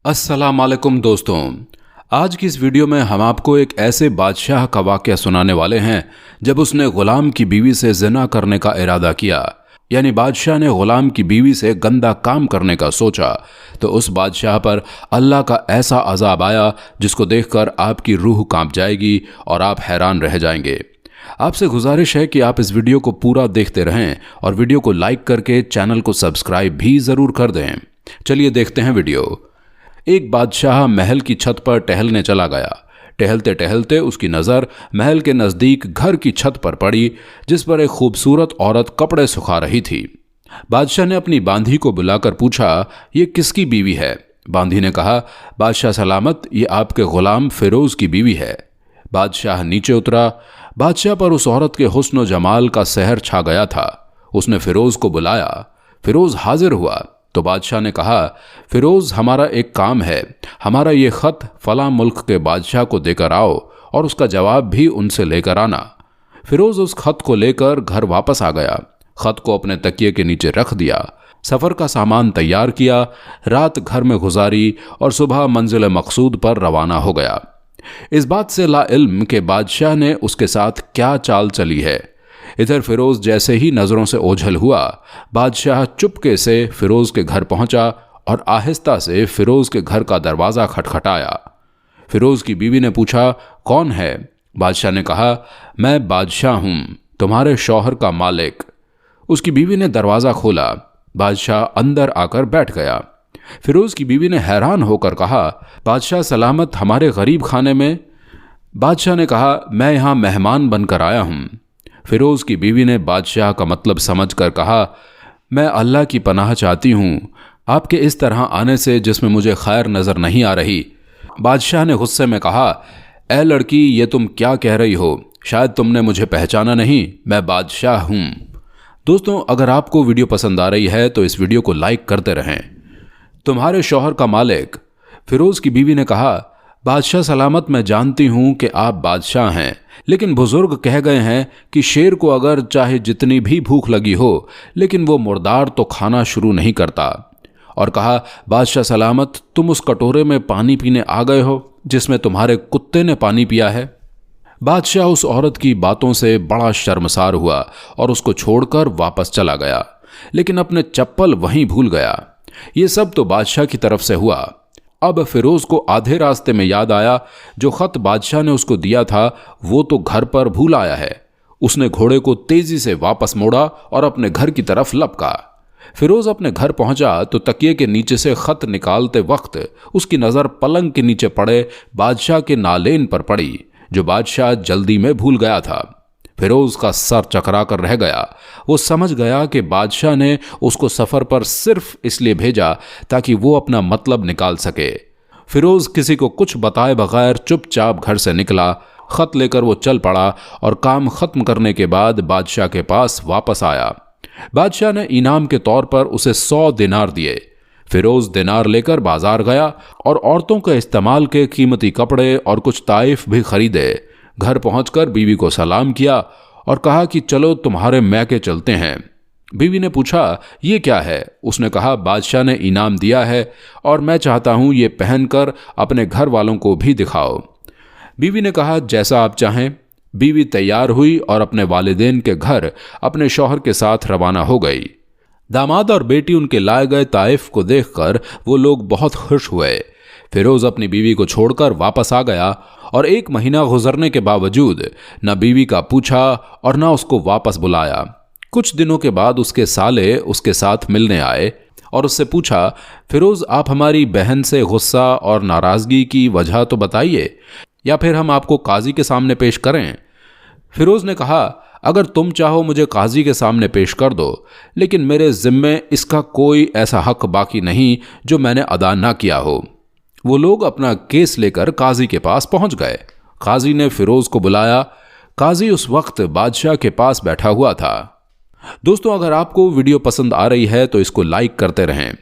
अस्सलाम वालेकुम दोस्तों। आज की इस वीडियो में हम आपको एक ऐसे बादशाह का वाक़या सुनाने वाले हैं जब उसने ग़ुलाम की बीवी से ज़िना करने का इरादा किया। यानी बादशाह ने ग़ुलाम की बीवी से गंदा काम करने का सोचा तो उस बादशाह पर अल्लाह का ऐसा अज़ाब आया जिसको देखकर आपकी रूह कांप जाएगी और आप हैरान रह जाएंगे। आपसे गुजारिश है कि आप इस वीडियो को पूरा देखते रहें और वीडियो को लाइक करके चैनल को सब्सक्राइब भी ज़रूर कर दें। चलिए देखते हैं वीडियो। एक बादशाह महल की छत पर टहलने चला गया। टहलते टहलते उसकी नज़र महल के नज़दीक घर की छत पर पड़ी जिस पर एक खूबसूरत औरत कपड़े सुखा रही थी। बादशाह ने अपनी बांधी को बुलाकर पूछा, ये किसकी बीवी है? बांधी ने कहा, बादशाह सलामत, ये आपके ग़ुलाम फिरोज़ की बीवी है। बादशाह नीचे उतरा। बादशाह पर उस औरत के हुस्न व जमाल का सहर छा गया था। उसने फिरोज़ को बुलाया। फिरोज़ हाजिर हुआ तो बादशाह ने कहा, फिरोज़, हमारा एक काम है। हमारा ये ख़त फ़लाँ मुल्क के बादशाह को देकर आओ और उसका जवाब भी उनसे लेकर आना। फिरोज़ उस ख़त को लेकर घर वापस आ गया। ख़त को अपने तकिए के नीचे रख दिया। सफ़र का सामान तैयार किया, रात घर में गुजारी और सुबह मंजिल मकसूद पर रवाना हो गया। इस बात से लाइल्म के बादशाह ने उसके साथ क्या चाल चली है। इधर फिरोज़ जैसे ही नज़रों से ओझल हुआ, बादशाह चुपके से फिरोज़ के घर पहुंचा और आहिस्ता से फिरोज़ के घर का दरवाज़ा खटखटाया। फिरोज़ की बीवी ने पूछा, कौन है? बादशाह ने कहा, मैं बादशाह हूँ, तुम्हारे शौहर का मालिक। उसकी बीवी ने दरवाज़ा खोला। बादशाह अंदर आकर बैठ गया। फिरोज़ की बीवी ने हैरान होकर कहा, बादशाह सलामत, हमारे गरीब खाने में? बादशाह ने कहा, मैं यहाँ मेहमान बनकर आया हूँ। फिरोज़ की बीवी ने बादशाह का मतलब समझकर कहा, मैं अल्लाह की पनाह चाहती हूँ आपके इस तरह आने से जिसमें मुझे खैर नज़र नहीं आ रही। बादशाह ने गुस्से में कहा, ए लड़की, ये तुम क्या कह रही हो? शायद तुमने मुझे पहचाना नहीं, मैं बादशाह हूँ। दोस्तों, अगर आपको वीडियो पसंद आ रही है तो इस वीडियो को लाइक करते रहें। तुम्हारे शौहर का मालिक? फिरोज़ की बीवी ने कहा, बादशाह सलामत, मैं जानती हूँ कि आप बादशाह हैं, लेकिन बुजुर्ग कह गए हैं कि शेर को अगर चाहे जितनी भी भूख लगी हो लेकिन वो मुर्दार तो खाना शुरू नहीं करता। और कहा, बादशाह सलामत, तुम उस कटोरे में पानी पीने आ गए हो जिसमें तुम्हारे कुत्ते ने पानी पिया है। बादशाह उस औरत की बातों से बड़ा शर्मसार हुआ और उसको छोड़कर वापस चला गया, लेकिन अपने चप्पल वहीं भूल गया। ये सब तो बादशाह की तरफ से हुआ। अब फिरोज़ को आधे रास्ते में याद आया, जो ख़त बादशाह ने उसको दिया था वो तो घर पर भूल आया है। उसने घोड़े को तेजी से वापस मोड़ा और अपने घर की तरफ लपका। फिरोज़ अपने घर पहुंचा तो तकिए के नीचे से ख़त निकालते वक्त उसकी नज़र पलंग के नीचे पड़े बादशाह के नालेन पर पड़ी, जो बादशाह जल्दी में भूल गया था। फिरोज़ का सर चकरा कर रह गया। वो समझ गया कि बादशाह ने उसको सफ़र पर सिर्फ इसलिए भेजा ताकि वो अपना मतलब निकाल सके। फिरोज़ किसी को कुछ बताए बगैर चुपचाप घर से निकला। ख़त लेकर वो चल पड़ा और काम ख़त्म करने के बाद बादशाह के पास वापस आया। बादशाह ने इनाम के तौर पर उसे 100 दिनार दिए। फिरोज़ दिनार लेकर बाजार गया और औरतों के इस्तेमाल के कीमती कपड़े और कुछ ताइफ भी खरीदे। घर पहुंचकर बीवी को सलाम किया और कहा कि चलो तुम्हारे मैके चलते हैं। बीवी ने पूछा, ये क्या है? उसने कहा, बादशाह ने इनाम दिया है और मैं चाहता हूं ये पहनकर अपने घर वालों को भी दिखाओ। बीवी ने कहा, जैसा आप चाहें। बीवी तैयार हुई और अपने वालिदैन के घर अपने शौहर के साथ रवाना हो गई। दामाद और बेटी उनके लाए गए ताइफ को देखकर वो लोग बहुत खुश हुए। फिरोज़ अपनी बीवी को छोड़कर वापस आ गया और 1 महीना गुजरने के बावजूद न बीवी का पूछा और न उसको वापस बुलाया। कुछ दिनों के बाद उसके साले उसके साथ मिलने आए और उससे पूछा, फिरोज़, आप हमारी बहन से गुस्सा और नाराज़गी की वजह तो बताइए, या फिर हम आपको काजी के सामने पेश करें। फिरोज़ ने कहा, अगर तुम चाहो मुझे काजी के सामने पेश कर दो, लेकिन मेरे ज़िम्मे इसका कोई ऐसा हक बाकी नहीं जो मैंने अदा ना किया हो। वो लोग अपना केस लेकर काजी के पास पहुंच गए। काजी ने फिरोज़ को बुलाया। काजी उस वक्त बादशाह के पास बैठा हुआ था। दोस्तों, अगर आपको वीडियो पसंद आ रही है तो इसको लाइक करते रहें।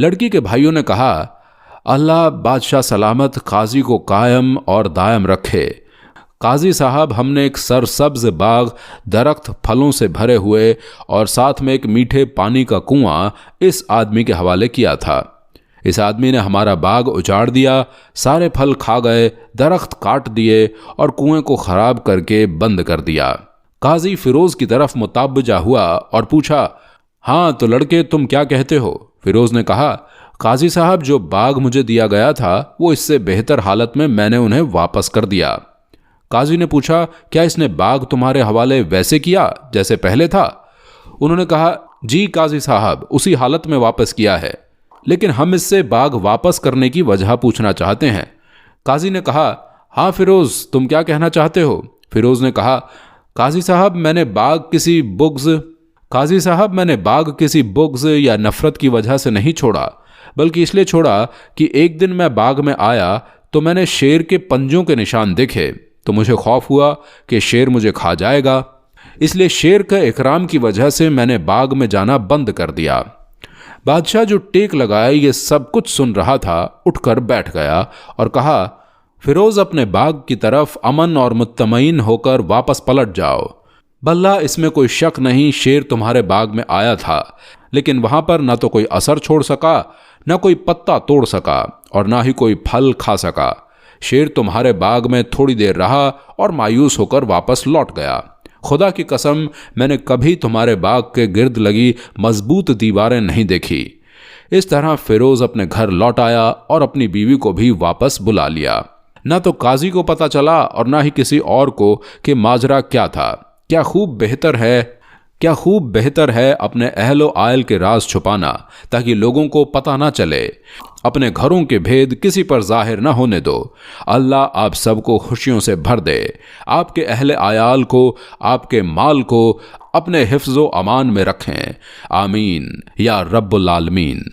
लड़की के भाइयों ने कहा, अल्लाह बादशाह सलामत काजी को कायम और दायम रखे। काजी साहब, हमने एक सरसब्ज बाग, दरख्त फलों से भरे हुए और साथ में एक मीठे पानी का कुआं इस आदमी के हवाले किया था। इस आदमी ने हमारा बाग उजाड़ दिया, सारे फल खा गए, दरख्त काट दिए और कुएं को खराब करके बंद कर दिया। काजी फिरोज की तरफ मुतवज्जा हुआ और पूछा, हाँ तो लड़के तुम क्या कहते हो? फिरोज ने कहा, काजी साहब जो बाग मुझे दिया गया था वो इससे बेहतर हालत में मैंने उन्हें वापस कर दिया। काजी ने पूछा, क्या इसने बाग तुम्हारे हवाले वैसे किया जैसे पहले था? उन्होंने कहा, जी काजी साहब, उसी हालत में वापस किया है, लेकिन हम इससे बाग वापस करने की वजह पूछना चाहते हैं। काजी ने कहा, हाँ फिरोज तुम क्या कहना चाहते हो? फिरोज ने कहा, काजी साहब मैंने बाग किसी बुग़्ज़ या नफरत की वजह से नहीं छोड़ा, बल्कि इसलिए छोड़ा कि एक दिन मैं बाग में आया तो मैंने शेर के पंजों के निशान देखे, तो मुझे खौफ हुआ कि शेर मुझे खा जाएगा, इसलिए शेर का इकराम की वजह से मैंने बाग में जाना बंद कर दिया। बादशाह जो टेक लगाए ये सब कुछ सुन रहा था, उठकर बैठ गया और कहा, फिरोज अपने बाग की तरफ अमन और मुत्तमईन होकर वापस पलट जाओ। बल्ला इसमें कोई शक नहीं, शेर तुम्हारे बाग में आया था, लेकिन वहां पर न तो कोई असर छोड़ सका, न कोई पत्ता तोड़ सका और ना ही कोई फल खा सका। शेर तुम्हारे बाग में थोड़ी देर रहा और मायूस होकर वापस लौट गया। खुदा की कसम मैंने कभी तुम्हारे बाग के गिर्द लगी मजबूत दीवारें नहीं देखी। इस तरह फिरोज अपने घर लौट आया और अपनी बीवी को भी वापस बुला लिया। न तो काजी को पता चला और ना ही किसी और को कि माजरा क्या था। क्या खूब बेहतर है अपने अहलो आयल के राज छुपाना, ताकि लोगों को पता ना चले। अपने घरों के भेद किसी पर जाहिर ना होने दो। अल्लाह आप सबको खुशियों से भर दे, आपके अहले आयाल को, आपके माल को अपने हिफ्ज़ो अमान में रखें। आमीन या रब्बुल आलमीन।